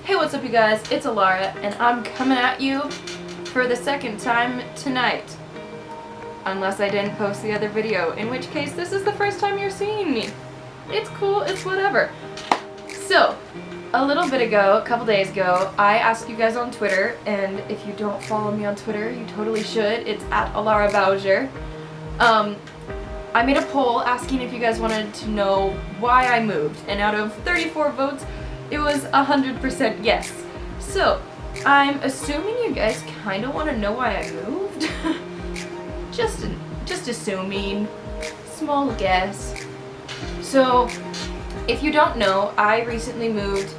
Hey, what's up you guys? It's Alara and I'm coming at you for the second time tonight. Unless I didn't post the other video, in which case this is the first time you're seeing me. It's cool, it's whatever. So, a little bit ago, a couple days ago, I asked you guys on Twitter, and if you don't follow me on Twitter, you totally should. It's at Alara Bowser. I made a poll asking if you guys wanted to know why I moved, and out of 34 votes, it was 100% yes. So, I'm assuming you guys kind of want to know why I moved. just assuming. Small guess. So, if you don't know, I recently moved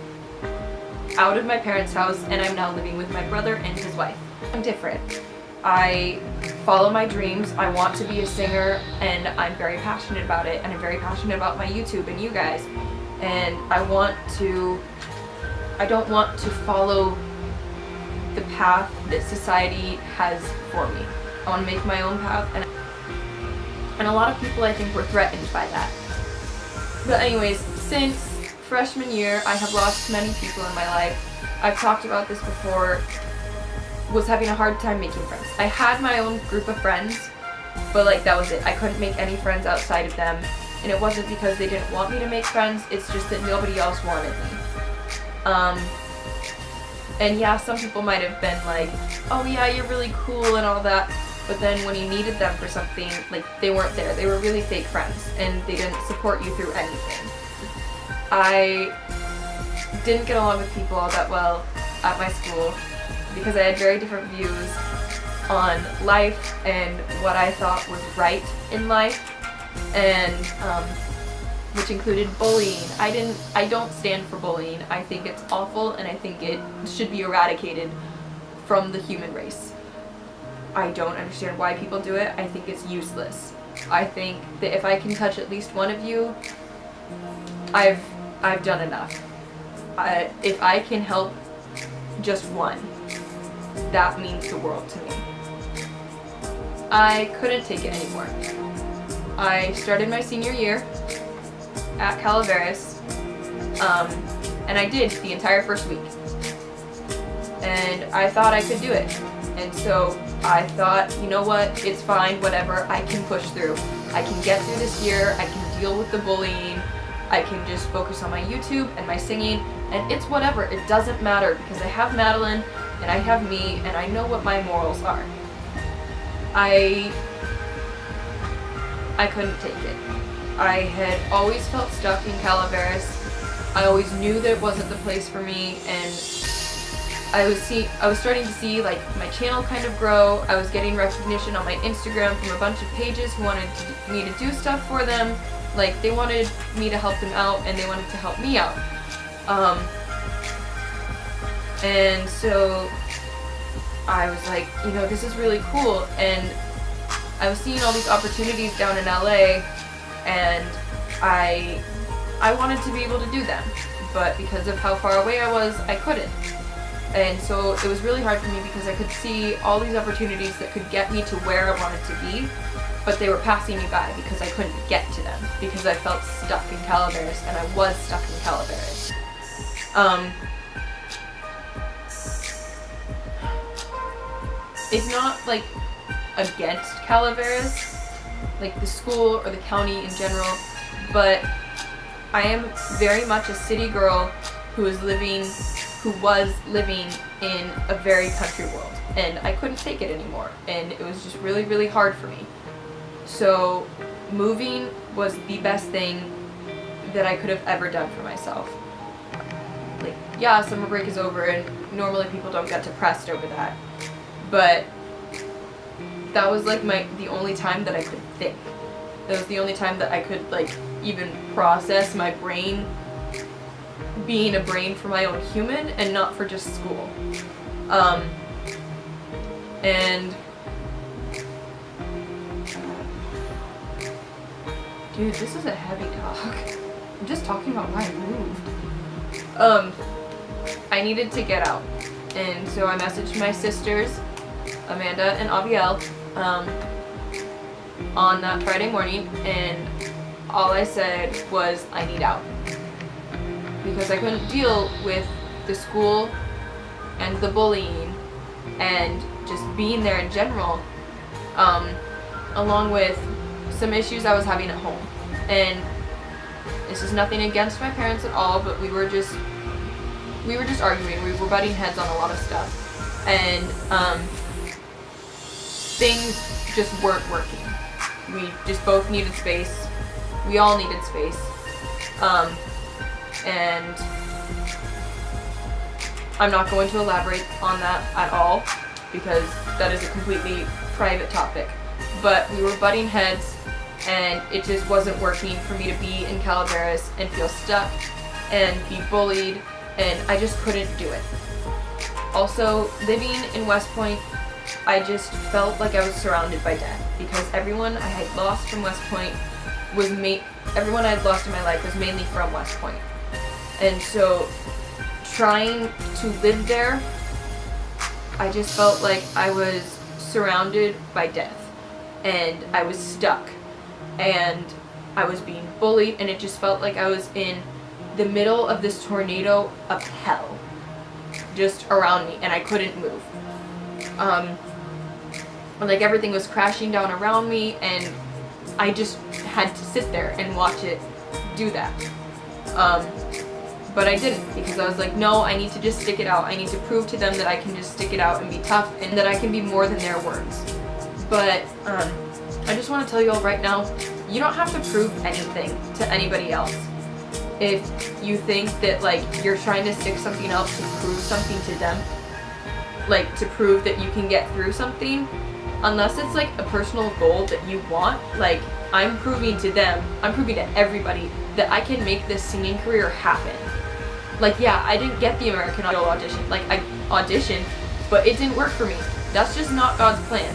out of my parents' house and I'm now living with my brother and his wife. I'm different. I follow my dreams. I want to be a singer and I'm very passionate about it, and I'm very passionate about my YouTube and you guys. And I don't want to follow the path that society has for me. I want to make my own path, and a lot of people I think were threatened by that. But anyways, since freshman year I have lost many people in my life. I've talked about this before. Was having a hard time making friends. I had my own group of friends, but like that was it. I couldn't make any friends outside of them. And it wasn't because they didn't want me to make friends, it's just that nobody else wanted me. And yeah, some people might have been like, oh yeah, you're really cool and all that, but then when you needed them for something, like, they weren't there. They were really fake friends, and they didn't support you through anything. I didn't get along with people all that well at my school because I had very different views on life and what I thought was right in life. And which included bullying. I don't stand for bullying. I think it's awful and I think it should be eradicated from the human race. I don't understand why people do it. I think it's useless. I think that if I can touch at least one of you, I've done enough. If I can help just one, that means the world to me. I couldn't take it anymore. I started my senior year at Calaveras, and I did the entire first week. And I thought I could do it. And so I thought, you know what, it's fine, whatever, I can push through. I can get through this year, I can deal with the bullying, I can just focus on my YouTube and my singing, and it's whatever, it doesn't matter because I have Madeline, and I have me, and I know what my morals are. I couldn't take it. I had always felt stuck in Calaveras. I always knew that it wasn't the place for me, and I was starting to see like my channel kind of grow. I was getting recognition on my Instagram from a bunch of pages who wanted me to do stuff for them. Like, they wanted me to help them out and they wanted to help me out. And so I was like, you know, this is really cool. And I was seeing all these opportunities down in LA, and I wanted to be able to do them, but because of how far away I was, I couldn't. And so it was really hard for me because I could see all these opportunities that could get me to where I wanted to be, but they were passing me by because I couldn't get to them because I felt stuck in Calaveras, and I was stuck in Calaveras. It's not like against Calaveras, like the school or the county in general, but I am very much a city girl who was living in a very country world, and I couldn't take it anymore, and it was just really, really hard for me. So moving was the best thing that I could have ever done for myself. Like, yeah, summer break is over, and normally people don't get depressed over that, but that was like the only time that I could think. That was the only time that I could like even process my brain being a brain for my own human and not for just school. And dude, this is a heavy talk. I'm just talking about why I moved. I needed to get out, and so I messaged my sisters, Amanda and Abiel, on that Friday morning, and all I said was, I need out. Because I couldn't deal with the school and the bullying and just being there in general, along with some issues I was having at home. And this is nothing against my parents at all, but we were just arguing. We were butting heads on a lot of stuff, and things just weren't working. We just both needed space. We all needed space. And I'm not going to elaborate on that at all because that is a completely private topic. But we were butting heads, and it just wasn't working for me to be in Calaveras and feel stuck and be bullied, and I just couldn't do it. Also, living in West Point, I just felt like I was surrounded by death because everyone I had lost from West Point everyone I had lost in my life was mainly from West Point. And so trying to live there, I just felt like I was surrounded by death and I was stuck and I was being bullied, and it just felt like I was in the middle of this tornado of hell just around me and I couldn't move. Like everything was crashing down around me and I just had to sit there and watch it do that. But I didn't, because I was like, no, I need to just stick it out. I need to prove to them that I can just stick it out and be tough and that I can be more than their words. But I just want to tell you all right now, you don't have to prove anything to anybody else. If you think that like you're trying to stick something out to prove something to them, like to prove that you can get through something, unless it's like a personal goal that you want, like I'm proving to them, I'm proving to everybody that I can make this singing career happen. Like, yeah, I didn't get the American Idol audition. Like, I auditioned, but it didn't work for me. That's just not God's plan.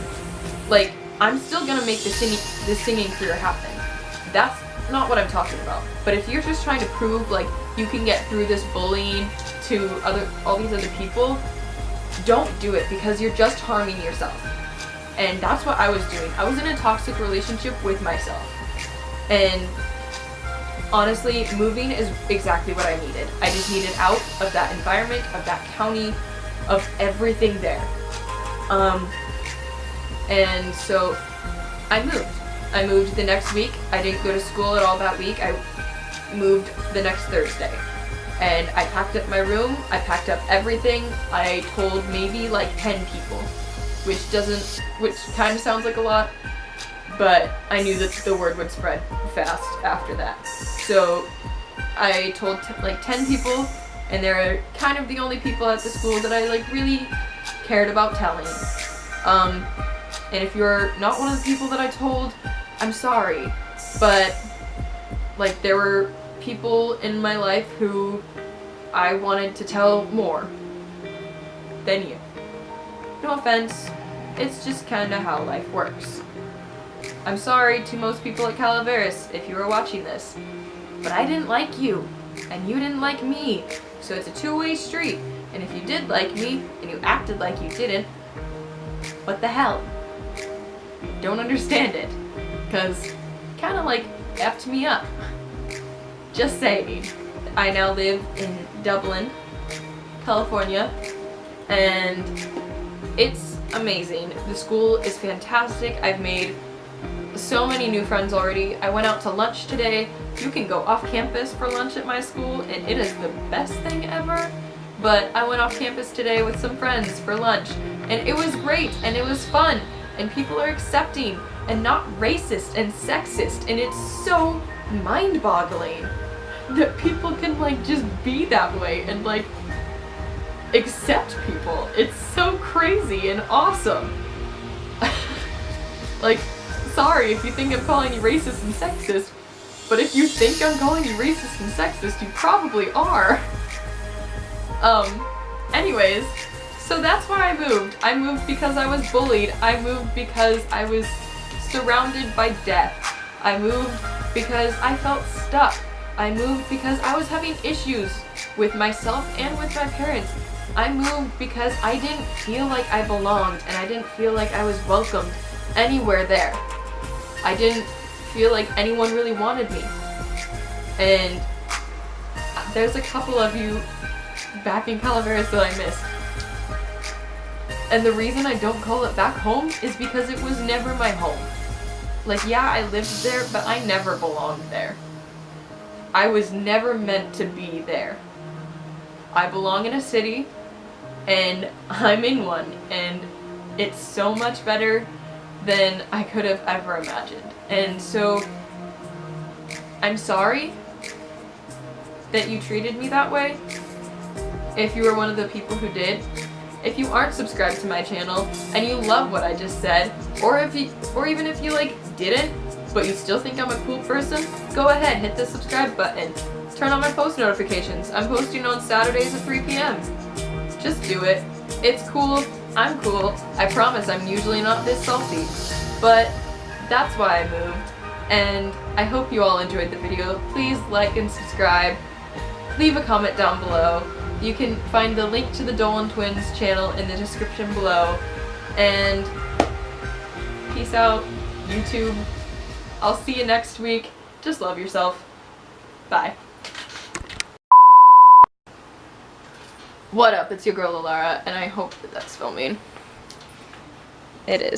Like, I'm still gonna make this singing career happen. That's not what I'm talking about. But if you're just trying to prove like you can get through this bullying to all these other people, don't do it, because you're just harming yourself. And that's what I was doing. I was in a toxic relationship with myself. And honestly, moving is exactly what I needed. I just needed out of that environment, of that county, of everything there. And so I moved. I moved the next week. I didn't go to school at all that week. I moved the next Thursday. And I packed up my room. I packed up everything. I told maybe like 10 people, which kind of sounds like a lot, but I knew that the word would spread fast after that. So I told like 10 people, and they're kind of the only people at the school that I like really cared about telling. And if you're not one of the people that I told, I'm sorry, but like there were people in my life who I wanted to tell more than you. No offense, it's just kind of how life works. I'm sorry to most people at Calaveras if you were watching this, but I didn't like you, and you didn't like me, so it's a two-way street. And if you did like me, and you acted like you didn't, what the hell? Don't understand it, because kind of like effed me up. Just saying. I now live in Dublin, California, and it's amazing. The school is fantastic. I've made so many new friends already. I went out to lunch today. You can go off campus for lunch at my school, and it is the best thing ever. But I went off campus today with some friends for lunch, and it was great, and it was fun, and people are accepting and not racist and sexist, and it's so mind-boggling that people can like just be that way and like accept people. It's so crazy and awesome. Like, sorry if you think I'm calling you racist and sexist, but if you think I'm calling you racist and sexist, you probably are. Anyways, so that's why I moved. I moved because I was bullied. I moved because I was surrounded by death. I moved because I felt stuck. I moved because I was having issues with myself and with my parents. I moved because I didn't feel like I belonged, and I didn't feel like I was welcomed anywhere there. I didn't feel like anyone really wanted me. And there's a couple of you back in Calaveras that I miss. And the reason I don't call it back home is because it was never my home. Like, yeah, I lived there, but I never belonged there. I was never meant to be there. I belong in a city, and I'm in one, and it's so much better than I could have ever imagined. And so, I'm sorry that you treated me that way, if you were one of the people who did. If you aren't subscribed to my channel and you love what I just said, or even if you like didn't, but you still think I'm a cool person, go ahead, hit the subscribe button. Turn on my post notifications. I'm posting on Saturdays at 3 p.m. Just do it. It's cool. I'm cool. I promise I'm usually not this salty. But that's why I moved. And I hope you all enjoyed the video. Please like and subscribe. Leave a comment down below. You can find the link to the Dolan Twins channel in the description below. And peace out, YouTube. I'll see you next week. Just love yourself. Bye. What up? It's your girl Alara, and I hope that that's filming. It is.